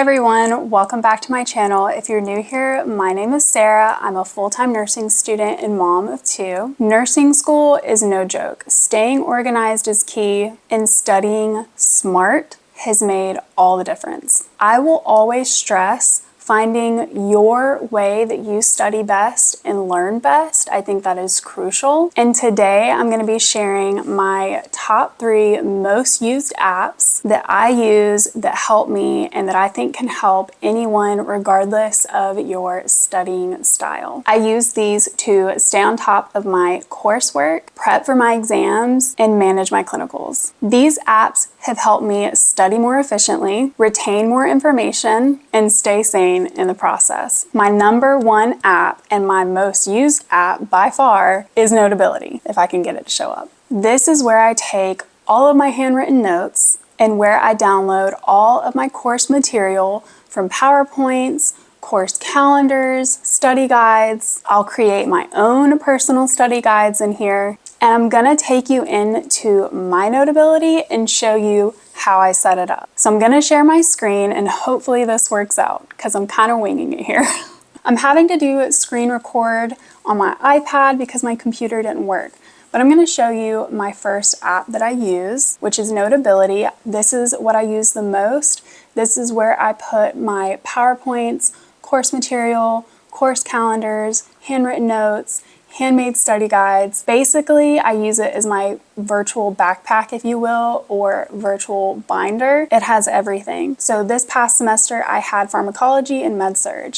everyone, welcome back to my channel. If you're new here, my name is Sarah. I'm a full-time nursing student and mom of two. Nursing school is no joke. Staying organized is key, and studying smart has made all the difference. I will always stress finding your way that you study best and learn best. I think that is crucial. And today I'm going to be sharing my top 3 most used apps that I use that help me and that I think can help anyone regardless of your studying style. I use these to stay on top of my coursework, prep for my exams, and manage my clinicals. These apps have helped me study more efficiently, retain more information, and stay sane in the process. My number 1 app and my most used app by far is Noteability, if I can get it to show up. This is where I take all of my handwritten notes and where I download all of my course material from PowerPoints, course calendars, study guides. I'll create my own personal study guides in here. And I'm gonna take you into my Noteability and show you how I set it up. So I'm gonna share my screen and hopefully this works out because I'm kind of winging it here. I'm having to do screen record on my iPad because my computer didn't work. But I'm gonna show you my first app that I use, which is Noteability. This is what I use the most. This is where I put my PowerPoints, course material, course calendars, handwritten notes, handmade study guides. Basically, I use it as my virtual backpack, if you will, or virtual binder. It has everything. So this past semester, I had pharmacology and med-surg.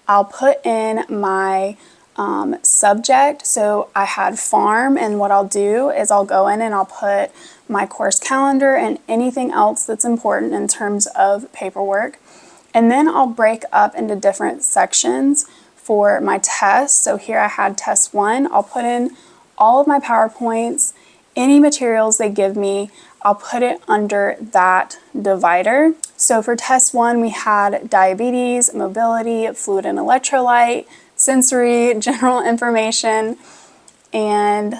I'll put in my subject. So I had pharm, and what I'll do is I'll go in and I'll put my course calendar and anything else that's important in terms of paperwork. And then I'll break up into different sections for my tests. So here I had test 1. I'll put in all of my PowerPoints, any materials they give me, I'll put it under that divider. So for test 1, we had diabetes, mobility, fluid and electrolyte, sensory, general information, and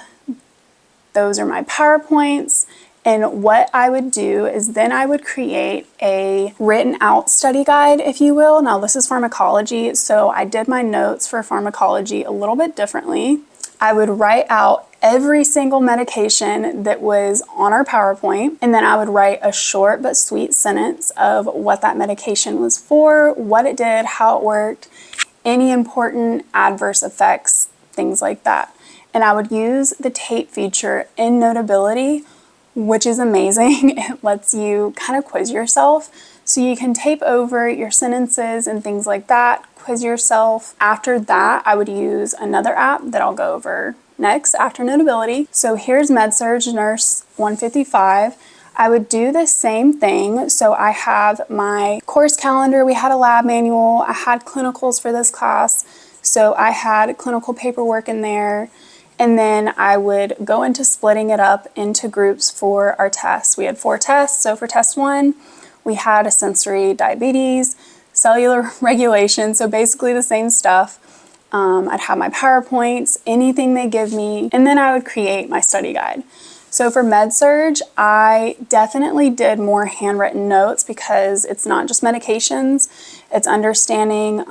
those are my PowerPoints. And what I would do is then I would create a written out study guide, if you will. Now this is pharmacology, so I did my notes for pharmacology a little bit differently. I would write out every single medication that was on our PowerPoint, and then I would write a short but sweet sentence of what that medication was for, what it did, how it worked, any important adverse effects, things like that. And I would use the tape feature in Noteability, which is amazing. It lets you kind of quiz yourself. So you can tape over your sentences and things like that, quiz yourself. After that, I would use another app that I'll go over next after Noteability. So here's med-surg Nurse 155. I would do the same thing. So I have my course calendar. We had a lab manual. I had clinicals for this class. So I had clinical paperwork in there. And then I would go into splitting it up into groups for our tests. We had 4 tests. So for test 1, we had a sensory diabetes, cellular regulation, so basically the same stuff. I'd have my PowerPoints, anything they give me, and then I would create my study guide. So for med-surg, I definitely did more handwritten notes because it's not just medications, it's understanding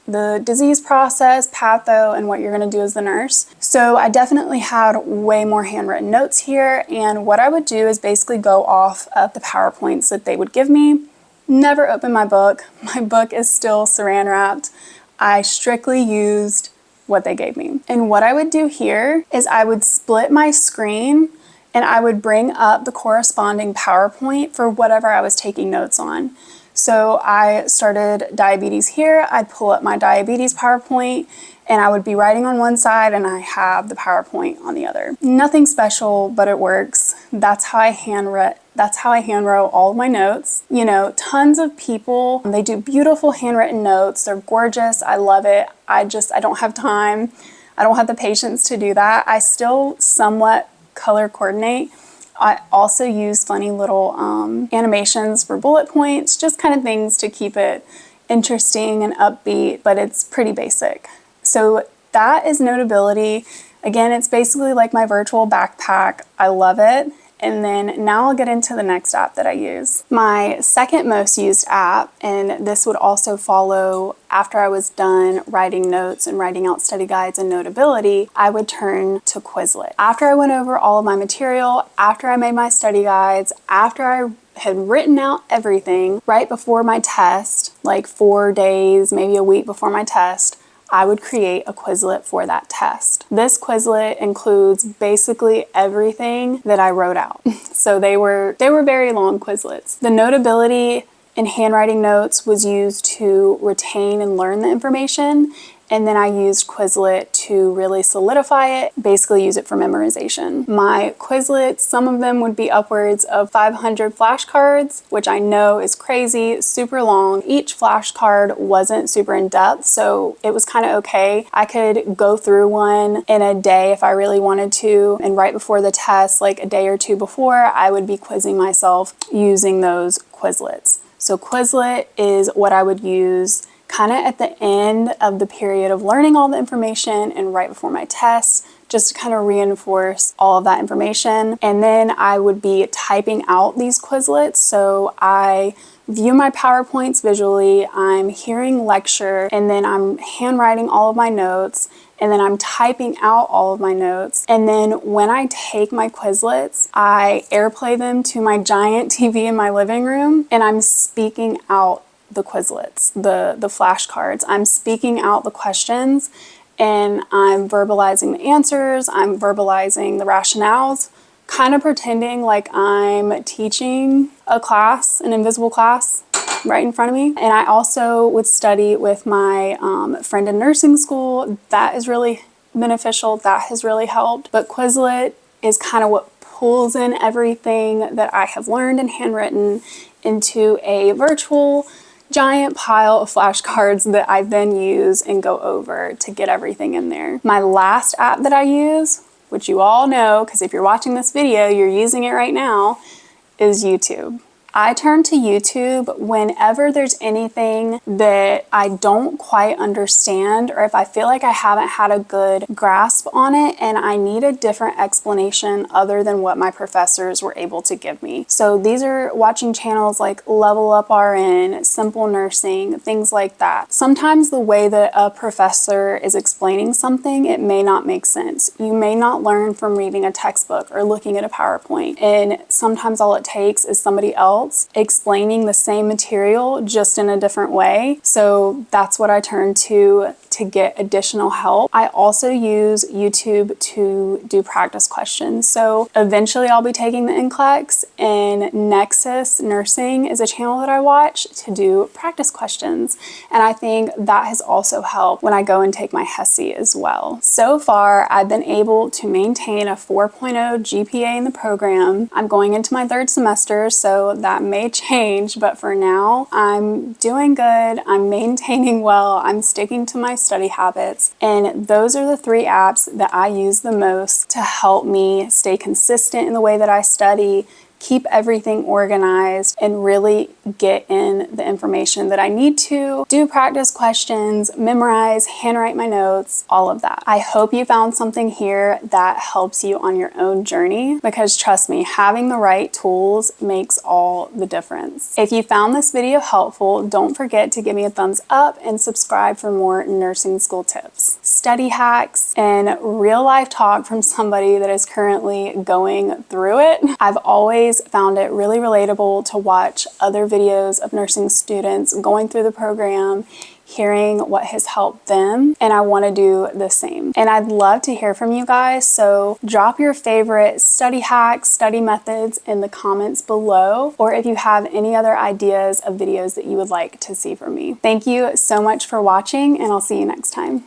the disease process, patho, and what you're going to do as the nurse. So I definitely had way more handwritten notes here, and what I would do is basically go off of the PowerPoints that they would give me. Never open my book. My book is still saran wrapped. I strictly used what they gave me. And what I would do here is I would split my screen and I would bring up the corresponding PowerPoint for whatever I was taking notes on. So I started diabetes here, I'd pull up my diabetes PowerPoint, and I would be writing on one side and I have the PowerPoint on the other. Nothing special, but it works. That's how I handwrote all of my notes. You know, tons of people, they do beautiful handwritten notes. They're gorgeous. I love it. I don't have time. I don't have the patience to do that. I still somewhat color coordinate. I also use funny little animations for bullet points, just kind of things to keep it interesting and upbeat, but it's pretty basic. So that is Noteability. Again, it's basically like my virtual backpack. I love it. And then now I'll get into the next app that I use. My second most used app, and this would also follow after I was done writing notes and writing out study guides and Noteability, I would turn to Quizlet. After I went over all of my material, after I made my study guides, after I had written out everything right before my test, like 4 days, maybe a week before my test, I would create a Quizlet for that test. This Quizlet includes basically everything that I wrote out. So they were very long Quizlets. The Noteability and handwriting notes was used to retain and learn the information, and then I used Quizlet to really solidify it, basically use it for memorization. My Quizlets, some of them would be upwards of 500 flashcards, which I know is crazy, super long. Each flashcard wasn't super in depth, so it was kind of okay. I could go through one in a day if I really wanted to, and right before the test, like a day or two before, I would be quizzing myself using those Quizlets. So Quizlet is what I would use kind of at the end of the period of learning all the information and right before my tests, just to kind of reinforce all of that information. And then I would be typing out these Quizlets. So I view my PowerPoints visually, I'm hearing lecture, and then I'm handwriting all of my notes, and then I'm typing out all of my notes. And then when I take my Quizlets, I airplay them to my giant TV in my living room, and I'm speaking out the Quizlets, the flashcards. I'm speaking out the questions, and I'm verbalizing the answers, I'm verbalizing the rationales, kind of pretending like I'm teaching a class, an invisible class, right in front of me. And I also would study with my friend in nursing school. That is really beneficial. That has really helped. But Quizlet is kind of what pulls in everything that I have learned and handwritten into a virtual giant pile of flashcards that I then use and go over to get everything in there. My last app that I use, which you all know, because if you're watching this video, you're using it right now, is YouTube. I turn to YouTube whenever there's anything that I don't quite understand, or if I feel like I haven't had a good grasp on it and I need a different explanation other than what my professors were able to give me. So these are watching channels like Level Up RN, Simple Nursing, things like that. Sometimes the way that a professor is explaining something, it may not make sense. You may not learn from reading a textbook or looking at a PowerPoint, and sometimes all it takes is somebody else explaining the same material just in a different way. So that's what I turn to get additional help. I also use YouTube to do practice questions. So eventually I'll be taking the NCLEX, and Nexus Nursing is a channel that I watch to do practice questions. And I think that has also helped when I go and take my HESI as well. So far, I've been able to maintain a 4.0 GPA in the program. I'm going into my third semester, so that may change, but for now, I'm doing good. I'm maintaining well. I'm sticking to my study habits, and those are the 3 apps that I use the most to help me stay consistent in the way that I study, keep everything organized, and really get in the information that I need to, do practice questions, memorize, handwrite my notes, all of that. I hope you found something here that helps you on your own journey, because trust me, having the right tools makes all the difference. If you found this video helpful, don't forget to give me a thumbs up and subscribe for more nursing school tips, study hacks, and real life talk from somebody that is currently going through it. I've always found it really relatable to watch other videos of nursing students going through the program, hearing what has helped them, and I want to do the same. And I'd love to hear from you guys, so drop your favorite study hacks, study methods in the comments below, or if you have any other ideas of videos that you would like to see from me. Thank you so much for watching, and I'll see you next time.